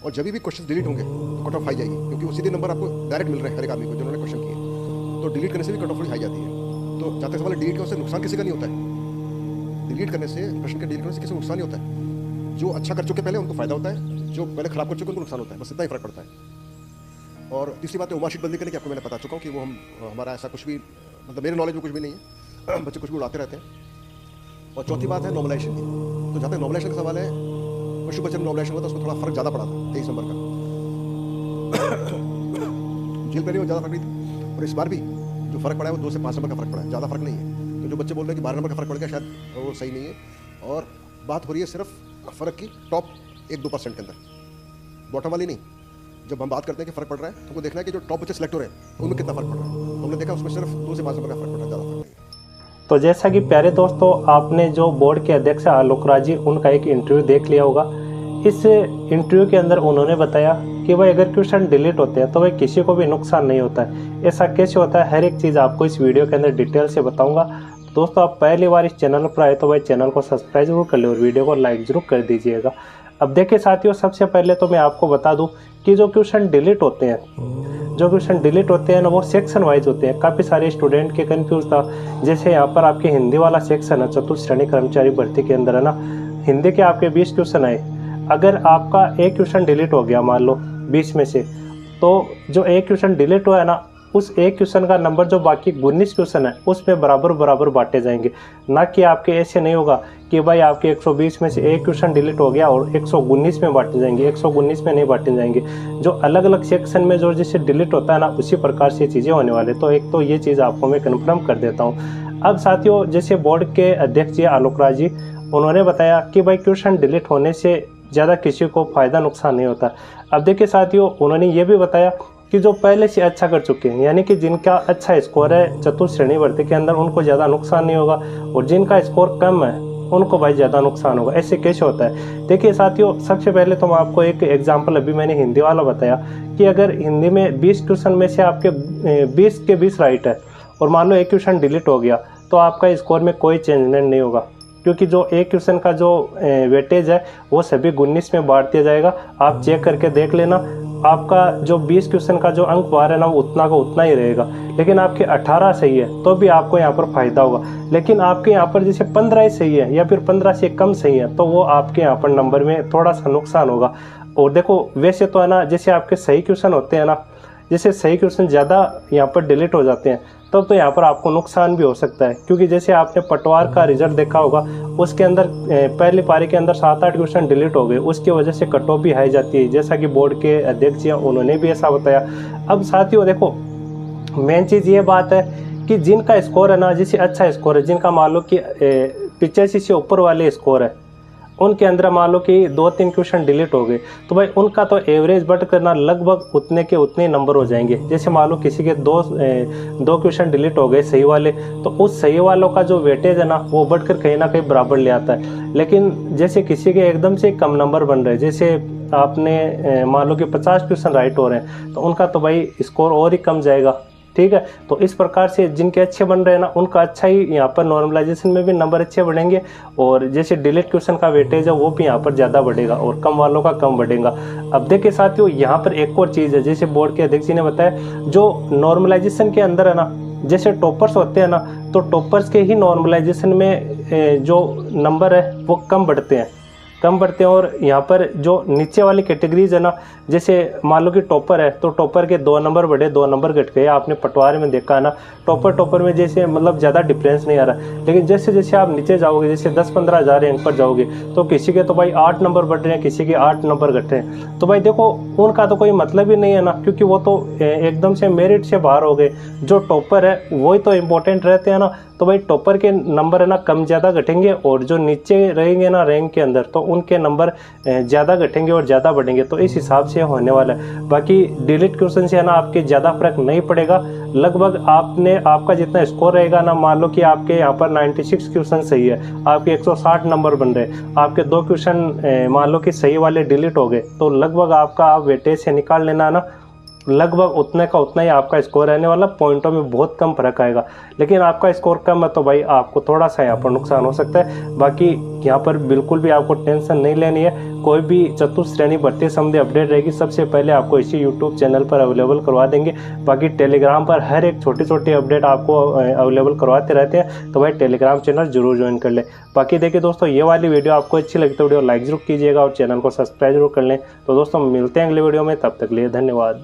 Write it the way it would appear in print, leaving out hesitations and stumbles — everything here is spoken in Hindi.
और जब भी क्वेश्चन डिलीट होंगे तो कट ऑफ हाई जाएगी, क्योंकि वो सीधे नंबर आपको डायरेक्ट मिल रहे हैं हर एक आदमी को जिन्होंने क्वेश्चन किए। तो डिलीट करने से भी कट ऑफ थोड़ी हाई जाती है। तो जहाँ तक सवाल डिलीट का, उससे नुकसान किसी का नहीं होता है। डिलीट करने से, प्रश्न के डिलीट करने से किसी को नुकसान नहीं होता है। जो अच्छा कर चुके पहले उनको फायदा होता है, जो पहले खराब कर चुके उनको नुकसान होता है, बस इतना ही फर्क पड़ता है। और तीसरी बात है ओमाशीट बंदी करने की, आपको मैंने बता चुका हूँ कि वो हमारा ऐसा कुछ भी, मतलब मेरे नॉलेज में कुछ भी नहीं है, बच्चे कुछ भी उड़ाते रहते हैं। और चौथी बात है नॉर्मलाइजेशन की। तो जहाँ तक नॉर्मलाइजेशन का सवाल है, पशु बच्चन नॉर्मलाइजेशन हुआ था, उसमें थोड़ा फर्क ज़्यादा पड़ा था 23 नंबर का। जेल पहले में ज़्यादा फर्क नहीं था, और इस बार भी जो फर्क पड़ा है वो 2 से 5 नंबर का फर्क पड़ा है, ज़्यादा फर्क नहीं है। तो जो बच्चे बोल रहे हैं कि 12 नंबर का फर्क पड़ गया, शायद वो सही नहीं है। और बात हो रही है सिर्फ फर्क की टॉप 1-2% के अंदर, बॉटम वाली नहीं। जब हम बात करते हैं कि फर्क पड़ रहा है, तो हमको देखना है कि जो टॉप बच्चे सिलेक्ट हो रहे हैं उनमें कितना फर्क पड़ रहा है। तो हमने देखा उसमें सिर्फ 2 से 5 नंबर का फर्क पड़ रहा है, ज़्यादा फर्क नहीं है। तो जैसा कि प्यारे दोस्तों, आपने जो बोर्ड के अध्यक्ष आलोक राज जी, उनका एक इंटरव्यू देख लिया होगा। इस इंटरव्यू के अंदर उन्होंने बताया कि भाई अगर क्वेश्चन डिलीट होते हैं तो भाई किसी को भी नुकसान नहीं होता है। ऐसा कैसे होता है, हर एक चीज़ आपको इस वीडियो के अंदर डिटेल से बताऊंगा। तो दोस्तों, आप पहली बार इस चैनल पर आए तो भाई चैनल को सब्सक्राइब जरूर कर ले और वीडियो को लाइक जरूर कर दीजिएगा। अब देखिए साथियों, सबसे पहले तो मैं आपको बता दूँ कि जो क्वेश्चन डिलीट होते हैं ना, वो सेक्शन वाइज होते हैं। काफ़ी सारे स्टूडेंट के कंफ्यूज था। जैसे यहाँ पर आपके हिंदी वाला सेक्शन है, चतुर्थ श्रेणी कर्मचारी भर्ती के अंदर है ना, हिंदी के आपके 20 क्वेश्चन आए। अगर आपका एक क्वेश्चन डिलीट हो गया मान लो 20 में से, तो जो एक क्वेश्चन डिलीट हुआ है ना, उस एक क्वेश्चन का नंबर जो बाकी 19 क्वेश्चन है उसमें बराबर बांटे जाएंगे। ना कि आपके ऐसे नहीं होगा कि भाई आपके 120 में से एक क्वेश्चन डिलीट हो गया और 119 में बांटे जाएंगे, 119 में नहीं बांटे जाएंगे। जो अलग अलग सेक्शन में जो जैसे डिलीट होता है ना, उसी प्रकार से चीज़ें होने वाले। तो एक तो ये चीज़ आपको मैं कन्फर्म कर देता हूँ। अब साथियों, जैसे बोर्ड के अध्यक्ष जी आलोक राज जी, उन्होंने बताया कि भाई क्वेश्चन डिलीट होने से ज़्यादा किसी को फ़ायदा नुकसान नहीं होता। अब देखिए साथियों, उन्होंने ये भी बताया कि जो पहले से अच्छा कर चुके हैं, यानी कि जिनका अच्छा स्कोर है चतुर्थ श्रेणी भर्ती के अंदर, उनको ज़्यादा नुकसान नहीं होगा, और जिनका स्कोर कम है उनको भाई ज़्यादा नुकसान होगा। ऐसे कैसे होता है? देखिए साथियों, सबसे पहले तो मैं आपको एक एग्जांपल, अभी मैंने हिंदी वाला बताया कि अगर हिंदी में 20 क्वेश्चन में से आपके 20 के 20 राइट है और मान लो एक क्वेश्चन डिलीट हो गया, तो आपका स्कोर में कोई चेंजमेंट नहीं होगा, क्योंकि जो एक क्वेश्चन का जो वेटेज है वो सभी 19 में बांट दिया जाएगा। आप चेक करके देख लेना, आपका जो 20 क्वेश्चन का जो अंक बार है ना, वो उतना का उतना ही रहेगा। लेकिन आपके 18 सही है तो भी आपको यहाँ पर फायदा होगा। लेकिन आपके यहाँ पर जैसे 15 ही सही है या फिर 15 से कम सही है, तो वो आपके यहाँ पर नंबर में थोड़ा सा नुकसान होगा। और देखो, वैसे तो है ना, जैसे आपके सही क्वेश्चन होते हैं ना, जैसे सही क्वेश्चन ज़्यादा यहाँ पर डिलीट हो जाते हैं, तब तो यहाँ पर आपको नुकसान भी हो सकता है। क्योंकि जैसे आपने पटवार का रिजल्ट देखा होगा, उसके अंदर पहली पारी के अंदर 7-8 क्वेश्चन डिलीट हो गए, उसकी वजह से कट ऑफ भी हाई जाती है, जैसा कि बोर्ड के अध्यक्ष हैं उन्होंने भी ऐसा बताया। अब साथियों देखो, मेन चीज़ ये बात है कि जिनका स्कोर है ना, जैसे अच्छा स्कोर है, जिनका मान लो कि 85 से ऊपर वाले स्कोर है, उनके अंदर मान लो कि 2-3 क्वेश्चन डिलीट हो गए, तो भाई उनका तो एवरेज बढ़ करना लगभग उतने के उतने नंबर हो जाएंगे। जैसे मान लो किसी के दो क्वेश्चन डिलीट हो गए सही वाले, तो उस सही वालों का जो वेटेज है ना, वो बढ़कर कहीं ना कहीं बराबर ले आता है। लेकिन जैसे किसी के एकदम से कम नंबर बन रहे हैं, जैसे आपने मान लो कि 50 क्वेश्चन राइट हो रहे हैं, तो उनका तो भाई स्कोर और ही कम जाएगा। ठीक है, तो इस प्रकार से जिनके अच्छे बन रहे हैं ना, उनका अच्छा ही यहाँ पर नॉर्मलाइजेशन में भी नंबर अच्छे बढ़ेंगे, और जैसे डिलीट क्वेश्चन का वेटेज है वो भी यहाँ पर ज़्यादा बढ़ेगा और कम वालों का कम बढ़ेगा। अब देखिए साथियों, यहाँ पर एक और चीज़ है, जैसे बोर्ड के अध्यक्ष जी ने बताया, जो नॉर्मलाइजेशन के अंदर है ना, जैसे टॉपर्स होते हैं ना, तो टॉपर्स के ही नॉर्मलाइजेशन में जो नंबर है वो कम बढ़ते हैं। और यहाँ पर जो नीचे वाली कैटेगरीज है ना, जैसे मान लो कि टॉपर है, तो टॉपर के 2 नंबर बढ़े, 2 नंबर घट गए। आपने पटवारी में देखा है ना, टॉपर में जैसे मतलब ज़्यादा डिफरेंस नहीं आ रहा। लेकिन जैसे जैसे आप नीचे जाओगे, जैसे 10-15 हज़ार रैंक पर जाओगे, तो किसी के तो भाई 8 नंबर बढ़ रहे हैं, किसी के 8 नंबर घट रहे हैं। तो भाई देखो, उनका तो कोई मतलब ही नहीं है ना, क्योंकि वो तो एकदम से मेरिट से बाहर हो गए। जो टॉपर है वही तो इम्पोर्टेंट रहते हैं ना, तो भाई टॉपर के नंबर है ना कम ज़्यादा घटेंगे, और जो नीचे रहेंगे ना रैंक के अंदर, तो उनके नंबर ज़्यादा घटेंगे और ज़्यादा बढ़ेंगे। तो इस हिसाब से होने वाला है। बाकी डिलीट क्वेश्चन से है ना आपके ज़्यादा फर्क नहीं पड़ेगा। लगभग आपका जितना स्कोर रहेगा ना, मान लो कि आपके यहाँ पर 96 क्वेश्चन सही है, आपके 160 नंबर बन रहे, आपके 2 क्वेश्चन मान लो कि सही वाले डिलीट हो गए, तो लगभग आपका आप वेटेज से निकाल लेना ना, लगभग उतने का उतना ही आपका स्कोर रहने वाला, पॉइंटों में बहुत कम फर्क आएगा। लेकिन आपका स्कोर कम है तो भाई आपको थोड़ा सा यहाँ पर नुकसान हो सकता है। बाकी यहाँ पर बिल्कुल भी आपको टेंशन नहीं लेनी है। कोई भी चतुश्रेणी भर्ती संबंधी अपडेट रहेगी सबसे पहले आपको इसी यूट्यूब चैनल पर अवेलेबल करवा देंगे। बाकी टेलीग्राम पर हर एक छोटी छोटी अपडेट आपको अवेलेबल करवाते रहते हैं, तो भाई टेलीग्राम चैनल जरूर ज्वाइन कर ले। बाकी देखिए दोस्तों, ये वाली वीडियो आपको अच्छी लगी तो वीडियो लाइक जरूर कीजिएगा और चैनल को सब्सक्राइब जरूर कर लें। तो दोस्तों मिलते हैं अगले वीडियो में, तब तक के लिए धन्यवाद।